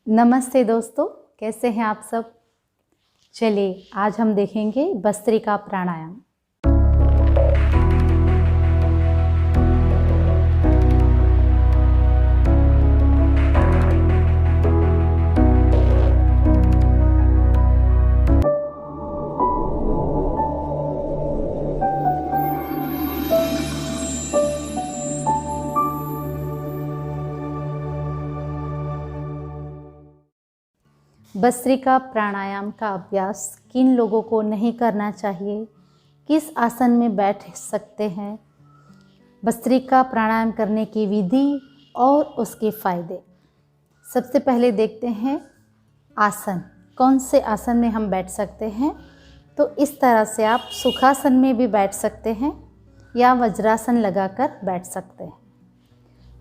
नमस्ते दोस्तों, कैसे हैं आप सब। चलिए आज हम देखेंगे भस्त्रिका प्राणायाम। भस्त्रिका प्राणायाम का अभ्यास किन लोगों को नहीं करना चाहिए, किस आसन में बैठ सकते हैं, भस्त्रिका प्राणायाम करने की विधि और उसके फायदे। सबसे पहले देखते हैं आसन, कौन से आसन में हम बैठ सकते हैं। तो इस तरह से आप सुखासन में भी बैठ सकते हैं या वज्रासन लगाकर बैठ सकते हैं।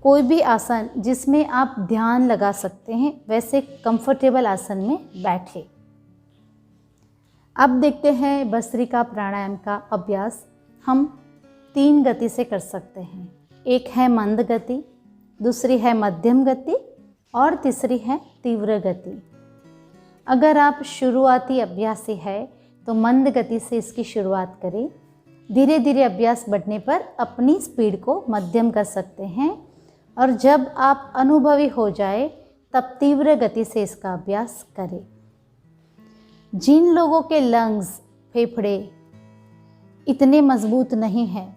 कोई भी आसन जिसमें आप ध्यान लगा सकते हैं वैसे कंफर्टेबल आसन में बैठे। अब देखते हैं भस्त्रिका प्राणायाम का अभ्यास हम 3 गति से कर सकते हैं। एक है मंद गति, दूसरी है मध्यम गति और तीसरी है तीव्र गति। अगर आप शुरुआती अभ्यासी है तो मंद गति से इसकी शुरुआत करें। धीरे धीरे अभ्यास बढ़ने पर अपनी स्पीड को मध्यम कर सकते हैं और जब आप अनुभवी हो जाए तब तीव्र गति से इसका अभ्यास करें। जिन लोगों के लंग्स, फेफड़े इतने मजबूत नहीं हैं,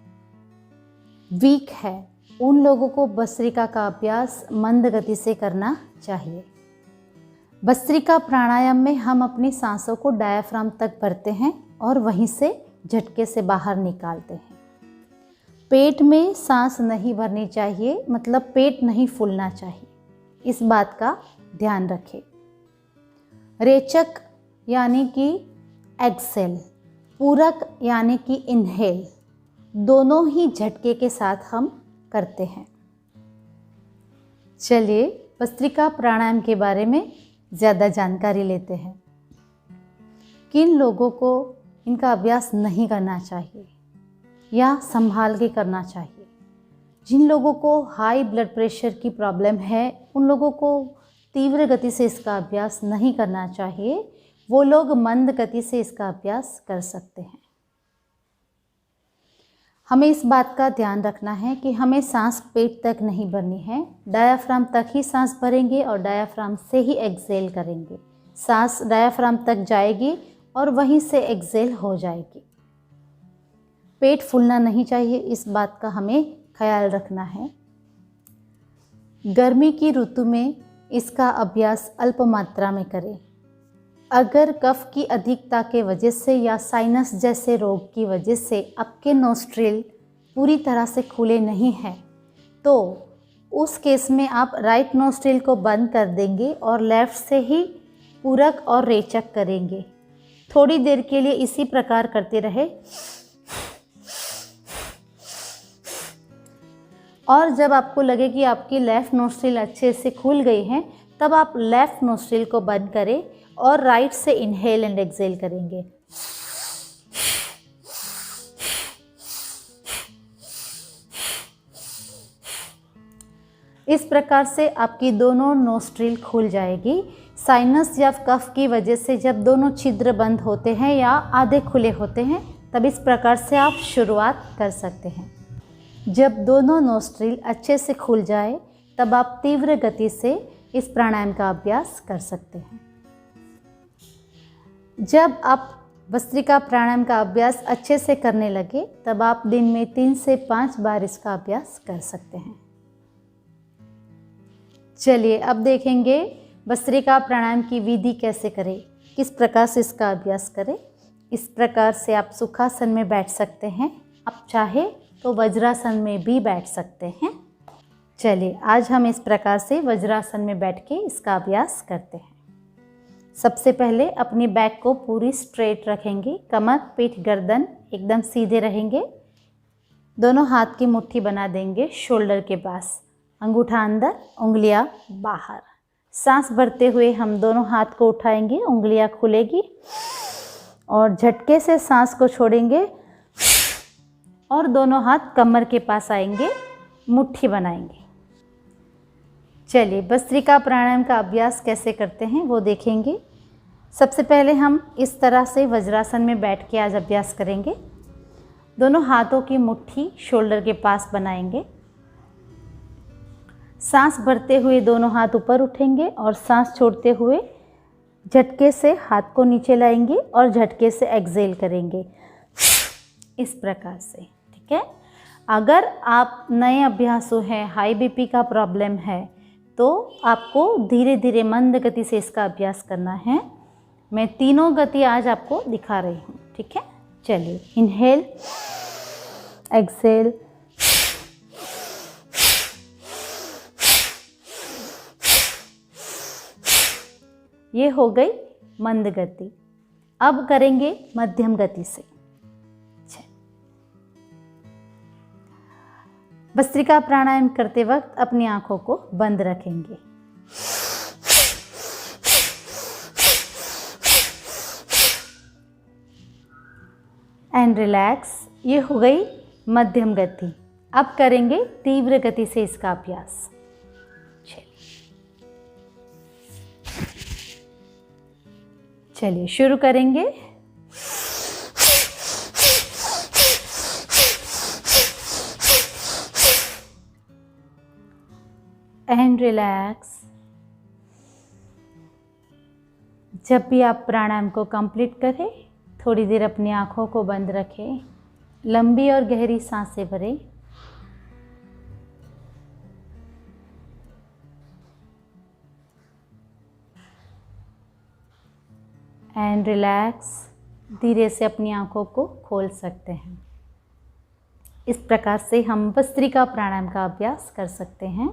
वीक है, उन लोगों को भस्त्रिका का अभ्यास मंद गति से करना चाहिए। भस्त्रिका प्राणायाम में हम अपनी सांसों को डायाफ्राम तक भरते हैं और वहीं से झटके से बाहर निकालते हैं। पेट में सांस नहीं भरनी चाहिए, मतलब पेट नहीं फूलना चाहिए, इस बात का ध्यान रखें। रेचक यानी कि एक्सेल, पूरक यानी कि इनहेल, दोनों ही झटके के साथ हम करते हैं। चलिए भस्त्रिका प्राणायाम के बारे में ज़्यादा जानकारी लेते हैं। किन लोगों को इनका अभ्यास नहीं करना चाहिए या संभाल के करना चाहिए। जिन लोगों को हाई ब्लड प्रेशर की प्रॉब्लम है उन लोगों को तीव्र गति से इसका अभ्यास नहीं करना चाहिए। वो लोग मंद गति से इसका अभ्यास कर सकते हैं। हमें इस बात का ध्यान रखना है कि हमें सांस पेट तक नहीं भरनी है, डायाफ्राम तक ही सांस भरेंगे और डायाफ्राम से ही एक्सेल करेंगे। सांस डायाफ्राम तक जाएगी और वहीं से एक्सेल हो जाएगी। पेट फूलना नहीं चाहिए, इस बात का हमें ख्याल रखना है। गर्मी की ऋतु में इसका अभ्यास अल्प मात्रा में करें। अगर कफ की अधिकता के वजह से या साइनस जैसे रोग की वजह से आपके नोस्ट्रिल पूरी तरह से खुले नहीं हैं तो उस केस में आप राइट नोस्ट्रिल को बंद कर देंगे और लेफ़्ट से ही पूरक और रेचक करेंगे। थोड़ी देर के लिए इसी प्रकार करते रहे और जब आपको लगे कि आपकी लेफ़्ट नोस्ट्रिल अच्छे से खुल गई हैं तब आप लेफ़्ट नोस्ट्रिल को बंद करें और राइट से इनहेल एंड एक्सेल करेंगे। इस प्रकार से आपकी दोनों नोस्ट्रिल खुल जाएगी। साइनस या कफ की वजह से जब दोनों छिद्र बंद होते हैं या आधे खुले होते हैं तब इस प्रकार से आप शुरुआत कर सकते हैं। जब दोनों नोस्ट्रिल अच्छे से खुल जाए तब आप तीव्र गति से इस प्राणायाम का अभ्यास कर सकते हैं। जब आप भस्त्रिका प्राणायाम का अभ्यास अच्छे से करने लगे तब आप दिन में 3 से 5 बार इसका अभ्यास कर सकते हैं। चलिए अब देखेंगे भस्त्रिका प्राणायाम की विधि कैसे करें, किस प्रकार से इसका अभ्यास करें। इस प्रकार से आप सुखासन में बैठ सकते हैं, आप चाहे तो वज्रासन में भी बैठ सकते हैं। चलिए आज हम इस प्रकार से वज्रासन में बैठ के इसका अभ्यास करते हैं। सबसे पहले अपनी बैक को पूरी स्ट्रेट रखेंगे, कमर, पीठ, गर्दन एकदम सीधे रहेंगे। दोनों हाथ की मुट्ठी बना देंगे शोल्डर के पास, अंगूठा अंदर, उंगलियां बाहर। सांस भरते हुए हम दोनों हाथ को उठाएंगे, उंगलियां खुलेगी और झटके से सांस को छोड़ेंगे और दोनों हाथ कमर के पास आएंगे, मुट्ठी बनाएंगे। चलिए भस्त्रिका प्राणायाम का अभ्यास कैसे करते हैं वो देखेंगे। सबसे पहले हम इस तरह से वज्रासन में बैठ के आज अभ्यास करेंगे। दोनों हाथों की मुट्ठी शोल्डर के पास बनाएंगे। सांस भरते हुए दोनों हाथ ऊपर उठेंगे और सांस छोड़ते हुए झटके से हाथ को नीचे लाएंगे और झटके से एक्सेल करेंगे, इस प्रकार से। ठीक है। अगर आप नए अभ्यासु हैं, हाई बीपी का प्रॉब्लम है, तो आपको धीरे धीरे मंद गति से इसका अभ्यास करना है। मैं तीनों गति आज आपको दिखा रही हूँ। ठीक है। चलिए, इनहेल, एक्सेल, ये हो गई मंद गति। अब करेंगे मध्यम गति से। भस्त्रिका प्राणायाम करते वक्त अपनी आंखों को बंद रखेंगे। And relax. ये हो गई मध्यम गति। अब करेंगे तीव्र गति से इसका अभ्यास। चलिए शुरू करेंगे। And relax. जब भी आप प्राणायाम को कंप्लीट करें, थोड़ी देर अपनी आंखों को बंद रखें, लंबी और गहरी सांसें भरें। And relax. धीरे से अपनी आंखों को खोल सकते हैं। इस प्रकार से हम भस्त्रिका प्राणायाम का अभ्यास कर सकते हैं।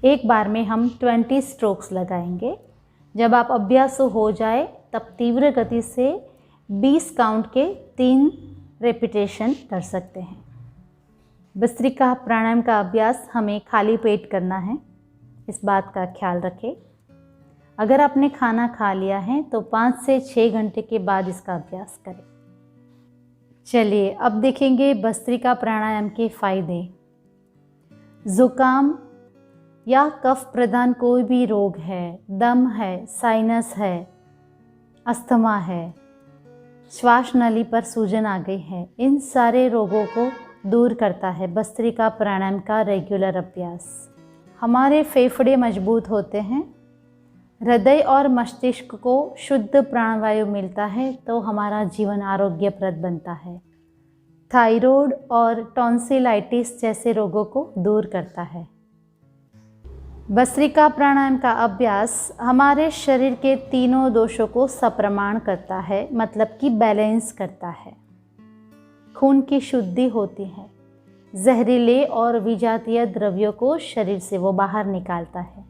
एक बार में हम 20 स्ट्रोक्स लगाएंगे। जब आप अभ्यास हो जाए तब तीव्र गति से 20 काउंट के 3 रेपिटेशन कर सकते हैं। भस्त्रिका प्राणायाम का अभ्यास हमें खाली पेट करना है, इस बात का ख्याल रखें। अगर आपने खाना खा लिया है तो 5 से 6 घंटे के बाद इसका अभ्यास करें। चलिए अब देखेंगे भस्त्रिका प्राणायाम के फायदे। जुकाम या कफ प्रधान कोई भी रोग है, दम है, साइनस है, अस्थमा है, श्वास नली पर सूजन आ गई है, इन सारे रोगों को दूर करता है भस्त्रिका प्राणायाम का रेगुलर अभ्यास। हमारे फेफड़े मजबूत होते हैं, हृदय और मस्तिष्क को शुद्ध प्राणवायु मिलता है तो हमारा जीवन आरोग्यप्रद बनता है। थायराइड और टॉन्सिलाइटिस जैसे रोगों को दूर करता है। भस्त्रिका प्राणायाम का अभ्यास हमारे शरीर के तीनों दोषों को सप्रमाण करता है, मतलब कि बैलेंस करता है। खून की शुद्धि होती है, जहरीले और विजातीय द्रव्यों को शरीर से वो बाहर निकालता है।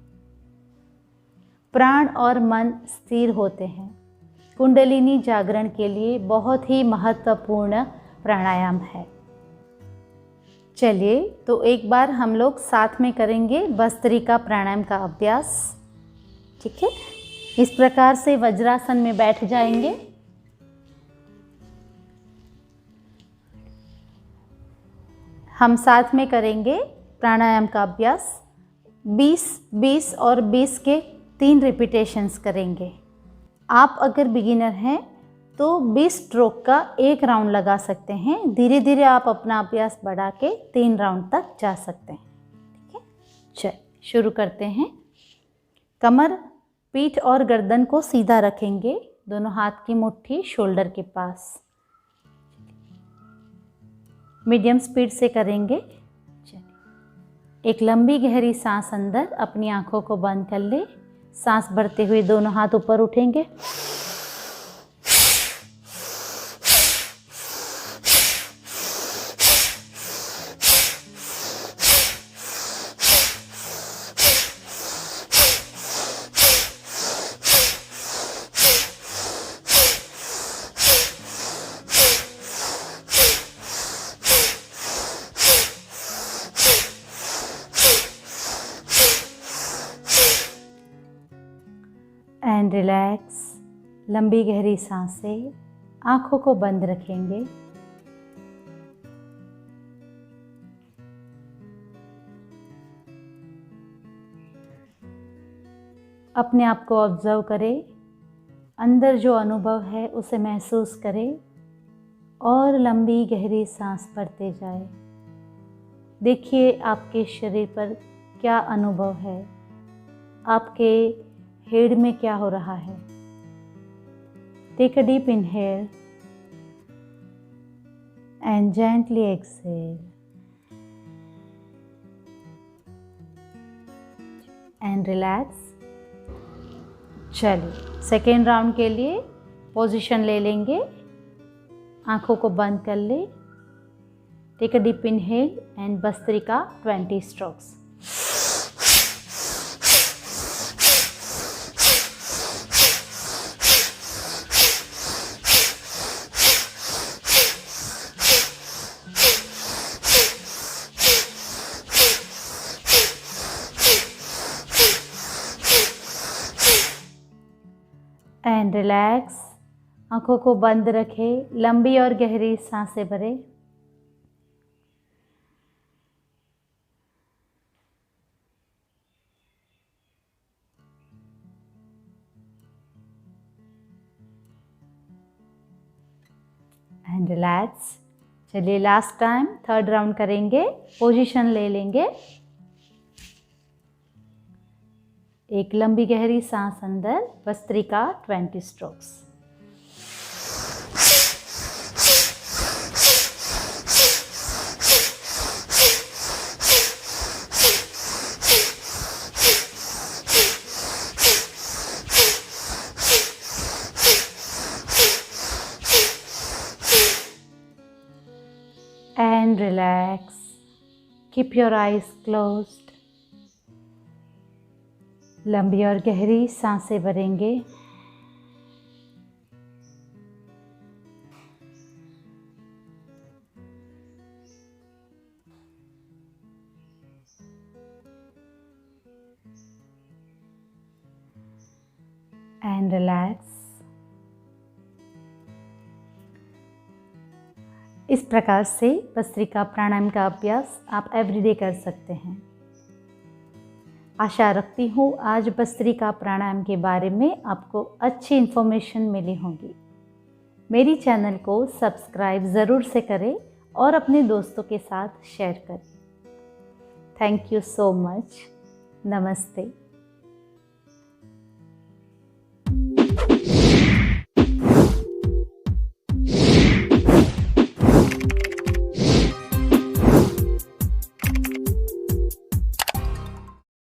प्राण और मन स्थिर होते हैं। कुंडलिनी जागरण के लिए बहुत ही महत्वपूर्ण प्राणायाम है। चलिए तो एक बार हम लोग साथ में करेंगे भस्त्रिका प्राणायाम का अभ्यास। ठीक है। इस प्रकार से वज्रासन में बैठ जाएंगे। हम साथ में करेंगे प्राणायाम का अभ्यास। 20, 20 और 20 के 3 रिपीटेशंस करेंगे। आप अगर बिगिनर हैं तो 20 स्ट्रोक का 1 राउंड लगा सकते हैं। धीरे धीरे आप अपना अभ्यास बढ़ा के 3 राउंड तक जा सकते हैं। ठीक है। चलिए शुरू करते हैं। कमर, पीठ और गर्दन को सीधा रखेंगे। दोनों हाथ की मुट्ठी शोल्डर के पास। मीडियम स्पीड से करेंगे। एक लंबी गहरी सांस अंदर, अपनी आंखों को बंद कर ले। सांस भरते हुए दोनों हाथ ऊपर उठेंगे। And relax. लंबी गहरी सांसें, आंखों को बंद रखेंगे। अपने आप को ऑब्जर्व करें, अंदर जो अनुभव है उसे महसूस करें और लंबी गहरी सांस भरते जाए। देखिए आपके शरीर पर क्या अनुभव है, आपके हेड में क्या हो रहा है। Take a deep inhale and gently exhale and relax. चलिए सेकेंड राउंड के लिए पोजीशन ले लेंगे, आंखों को बंद कर ले। Take a deep inhale and bhastrika 20 strokes. And relax. आंखों को बंद रखें, लंबी और गहरी सांसें भरें। And relax. चलिए लास्ट टाइम थर्ड राउंड करेंगे, पोजीशन ले लेंगे। एक लंबी गहरी सांस अंदर, bhastrika 20 strokes. And relax. Keep your eyes closed. लंबी और गहरी सांसें भरेंगे। And relax. इस प्रकार से भस्त्रिका प्राणायाम का अभ्यास आप एवरीडे कर सकते हैं। आशा रखती हूँ आज भस्त्रिका प्राणायाम के बारे में आपको अच्छी इन्फॉर्मेशन मिली होगी। मेरी चैनल को सब्सक्राइब ज़रूर से करें और अपने दोस्तों के साथ शेयर करें। Thank you so much. नमस्ते।